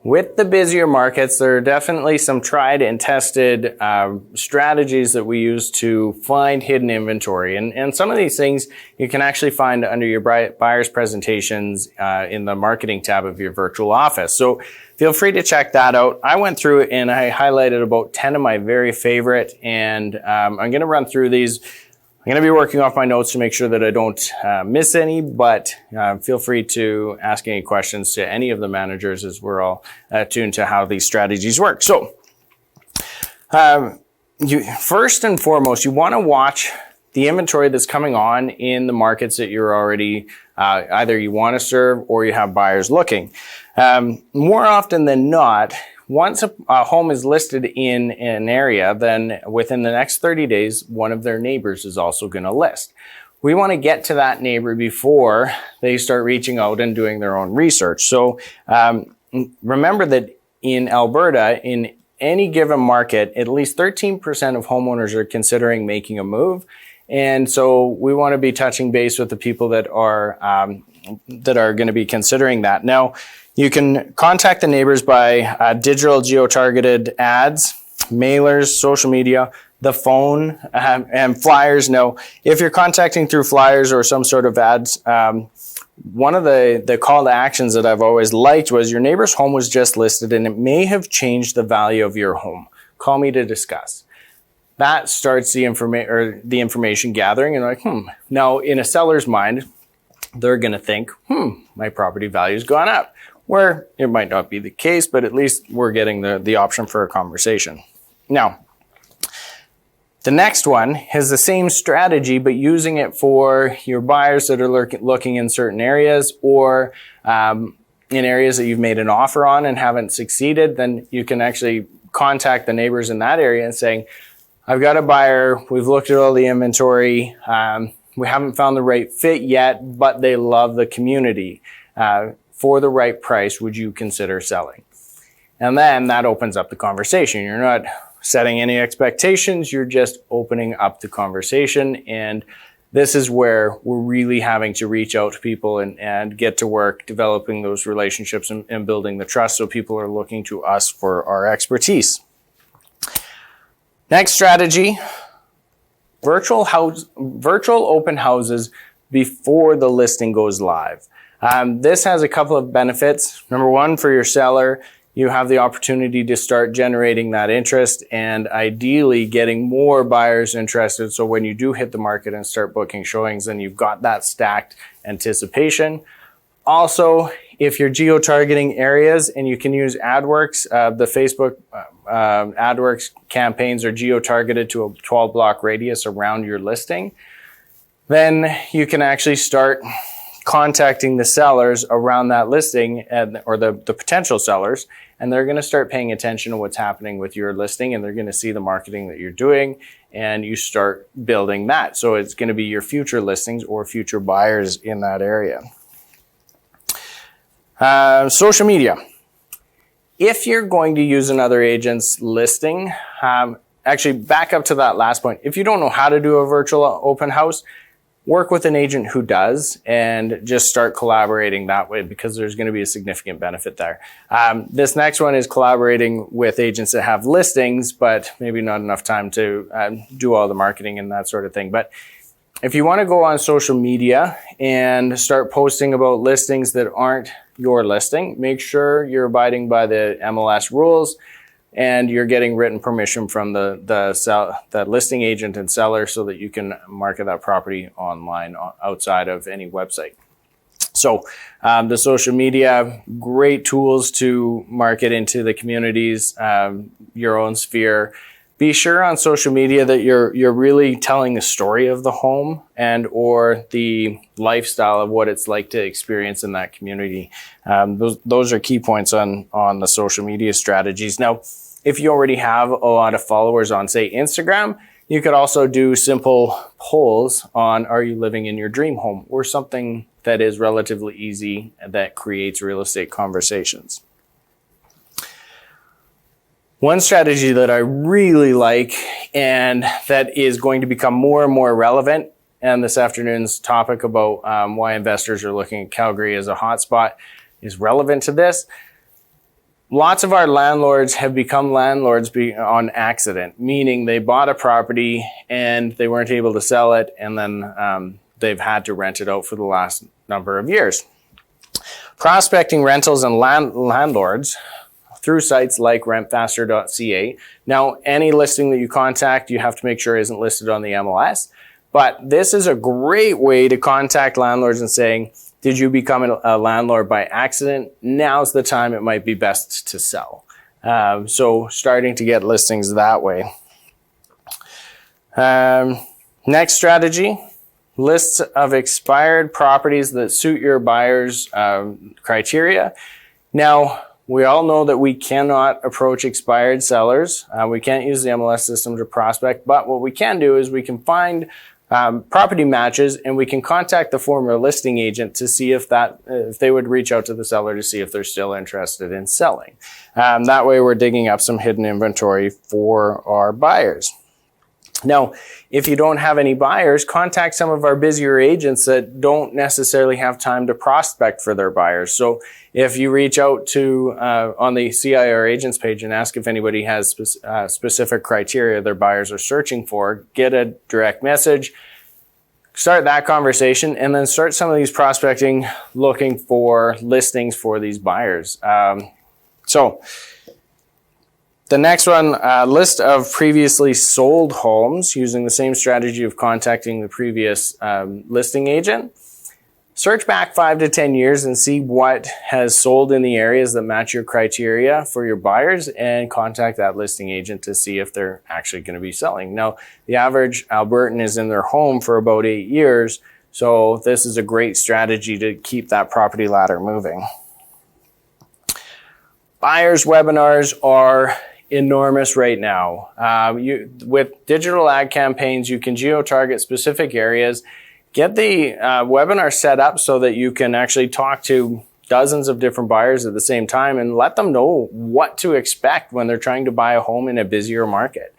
With the busier markets, there are definitely some tried and tested strategies that we use to find hidden inventory. And some of these things you can actually find under your buyer's presentations in the marketing tab of your virtual office. So feel free to check that out. I went through it and I highlighted about 10 of my very favorite, and I'm going to run through these. I'm going to be working off my notes to make sure that I don't miss any, but feel free to ask any questions to any of the managers, as we're all attuned to how these strategies work. So first and foremost, you want to watch the inventory that's coming on in the markets that you're already either you want to serve or you have buyers looking. More often than not, once a home is listed in an area, then within the next 30 days, one of their neighbors is also going to list. We want to get to that neighbor before they start reaching out and doing their own research. So remember that in Alberta, in any given market, at least 13% of homeowners are considering making a move. And so we want to be touching base with the people that are going to be considering that. Now, you can contact the neighbors by digital geo-targeted ads, mailers, social media, the phone, and flyers. Now, if you're contacting through flyers or some sort of ads, one of the call to actions that I've always liked was your neighbor's home was just listed and it may have changed the value of your home. Call me to discuss. That starts the information gathering, and like, Now, in a seller's mind, they're going to think, my property value's gone up. Where it might not be the case, but at least we're getting the option for a conversation. Now, the next one is the same strategy, but using it for your buyers that are looking in certain areas or in areas that you've made an offer on and haven't succeeded. Then you can actually contact the neighbors in that area and saying, I've got a buyer, we've looked at all the inventory, we haven't found the right fit yet, but they love the community. For the right price, would you consider selling? And then that opens up the conversation. You're not setting any expectations, you're just opening up the conversation. And this is where we're really having to reach out to people and get to work developing those relationships and building the trust so people are looking to us for our expertise. Next strategy, virtual open houses before the listing goes live. This has a couple of benefits. Number one, for your seller, you have the opportunity to start generating that interest and ideally getting more buyers interested. So when you do hit the market and start booking showings, then you've got that stacked anticipation. Also, if you're geo-targeting areas and you can use AdWorks, the Facebook AdWorks campaigns are geo-targeted to a 12-block radius around your listing, then you can actually start contacting the sellers around that listing or the potential sellers, and they're going to start paying attention to what's happening with your listing, and they're going to see the marketing that you're doing, and you start building that. So it's going to be your future listings or future buyers in that area. Social media. If you're going to use another agent's listing, actually back up to that last point. If you don't know how to do a virtual open house, work with an agent who does and just start collaborating that way, because there's going to be a significant benefit there. This next one is collaborating with agents that have listings, but maybe not enough time to do all the marketing and that sort of thing. But if you want to go on social media and start posting about listings that aren't your listing, make sure you're abiding by the MLS rules and you're getting written permission from the listing agent and seller so that you can market that property online outside of any website. So the social media, great tools to market into the communities, your own sphere. Be sure on social media that you're really telling the story of the home and or the lifestyle of what it's like to experience in that community. Those are key points on the social media strategies. Now, if you already have a lot of followers on, say, Instagram, you could also do simple polls on, are you living in your dream home, or something that is relatively easy that creates real estate conversations. One strategy that I really like and that is going to become more and more relevant, and this afternoon's topic about why investors are looking at Calgary as a hotspot is relevant to this. Lots of our landlords have become landlords on accident, meaning they bought a property and they weren't able to sell it, and then they've had to rent it out for the last number of years. Prospecting rentals and landlords through sites like rentfaster.ca. Now, any listing that you contact, you have to make sure isn't listed on the MLS. But this is a great way to contact landlords and saying, did you become a landlord by accident? Now's the time it might be best to sell. So starting to get listings that way. Next strategy, lists of expired properties that suit your buyer's criteria. Now, we all know that we cannot approach expired sellers. We can't use the MLS system to prospect, but what we can do is we can find property matches, and we can contact the former listing agent to see if they would reach out to the seller to see if they're still interested in selling. That way we're digging up some hidden inventory for our buyers. Now, if you don't have any buyers, contact some of our busier agents that don't necessarily have time to prospect for their buyers. So if you reach out to on the CIR agents page and ask if anybody has specific criteria their buyers are searching for, get a direct message, start that conversation, and then start some of these prospecting looking for listings for these buyers. The next one, list of previously sold homes using the same strategy of contacting the previous listing agent. Search back 5 to 10 years and see what has sold in the areas that match your criteria for your buyers, and contact that listing agent to see if they're actually going to be selling. Now, the average Albertan is in their home for about 8 years, so this is a great strategy to keep that property ladder moving. Buyers webinars are enormous right now. With digital ad campaigns, you can geo-target specific areas. Get the webinar set up so that you can actually talk to dozens of different buyers at the same time and let them know what to expect when they're trying to buy a home in a busier market.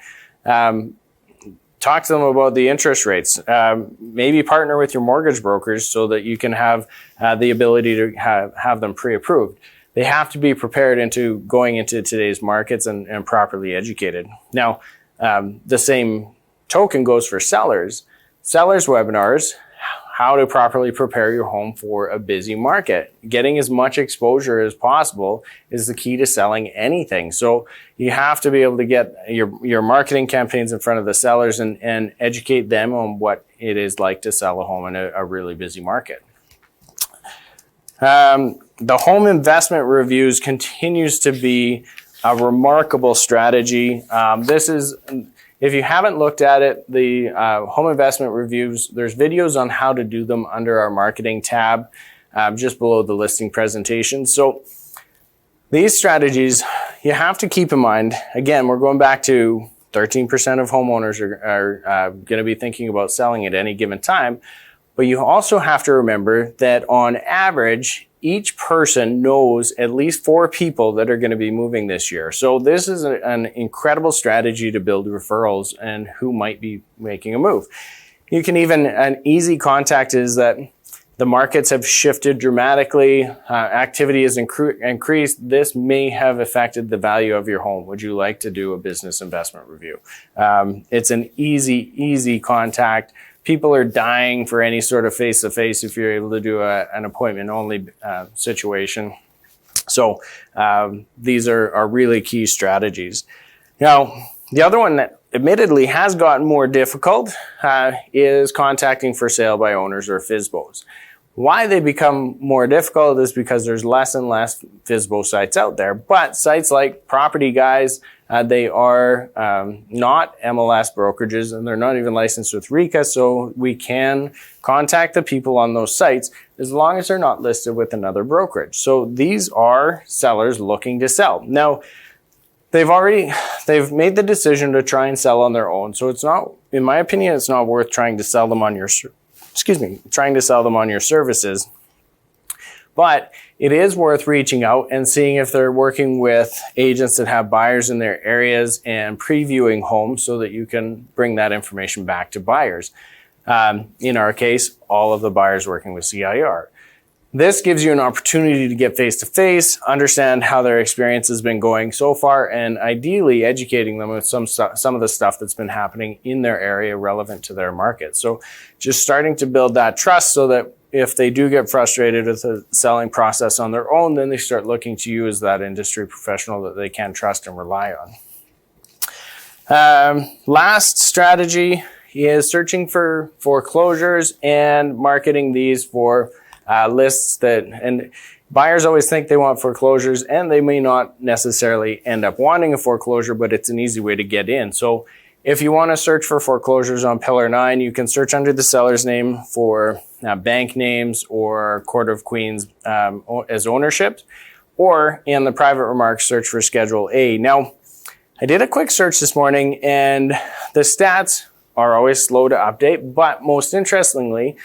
Talk to them about the interest rates. Maybe partner with your mortgage brokers so that you can have the ability to have them pre-approved. They have to be prepared into going into today's markets and properly educated. Now, the same token goes for sellers. Sellers webinars, how to properly prepare your home for a busy market. Getting as much exposure as possible is the key to selling anything. So you have to be able to get your marketing campaigns in front of the sellers and educate them on what it is like to sell a home in a really busy market. The home investment reviews continues to be a remarkable strategy. If you haven't looked at it, the home investment reviews, there's videos on how to do them under our marketing tab, just below the listing presentation. So these strategies, you have to keep in mind, again, we're going back to 13% of homeowners are going to be thinking about selling at any given time. But you also have to remember that on average, each person knows at least 4 people that are going to be moving this year. So this is an incredible strategy to build referrals and who might be making a move. You can even, an easy contact is that the markets have shifted dramatically. Activity has increased. This may have affected the value of your home. Would you like to do a business investment review? It's an easy contact. People are dying for any sort of face-to-face if you're able to do an appointment-only situation. So these are really key strategies. Now, the other one that admittedly has gotten more difficult is contacting for sale by owners or FSBOs. Why they become more difficult is because there's less and less FSBO sites out there. But sites like Property Guys, they are not MLS brokerages, and they're not even licensed with RECA, so we can contact the people on those sites as long as they're not listed with another brokerage. So these are sellers looking to sell. Now, they've made the decision to try and sell on their own, so it's not, in my opinion, it's not worth trying to sell them on your services. But it is worth reaching out and seeing if they're working with agents that have buyers in their areas and previewing homes so that you can bring that information back to buyers. In our case, all of the buyers working with CIR. This gives you an opportunity to get face-to-face, understand how their experience has been going so far, and ideally educating them with some of the stuff that's been happening in their area relevant to their market. So just starting to build that trust so that if they do get frustrated with the selling process on their own, then they start looking to you as that industry professional that they can trust and rely on. Last strategy is searching for foreclosures and marketing these for lists and buyers always think they want foreclosures and they may not necessarily end up wanting a foreclosure, but it's an easy way to get in. So if you want to search for foreclosures on Pillar 9, you can search under the seller's name for bank names or Court of Queens as ownership, or in the private remarks, search for Schedule A. Now, I did a quick search this morning and the stats are always slow to update, but most interestingly,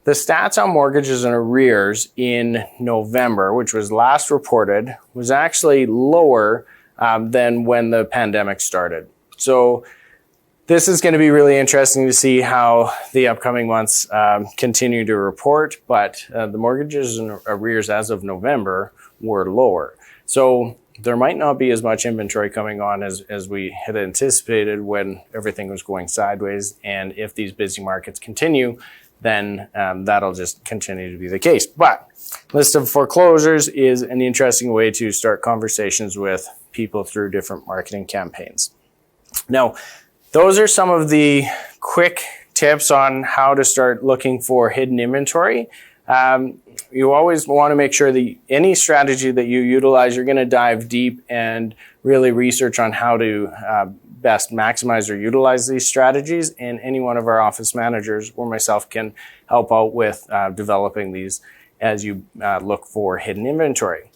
the stats on mortgages and arrears in November, which was last reported, was actually lower than when the pandemic started. So this is going to be really interesting to see how the upcoming months continue to report, but the mortgages and arrears as of November were lower. So there might not be as much inventory coming on as we had anticipated when everything was going sideways. And if these busy markets continue, then that'll just continue to be the case. But list of foreclosures is an interesting way to start conversations with people through different marketing campaigns. Now, those are some of the quick tips on how to start looking for hidden inventory. You always want to make sure that any strategy that you utilize, you're going to dive deep and really research on how to best maximize or utilize these strategies. And any one of our office managers or myself can help out with developing these as you look for hidden inventory.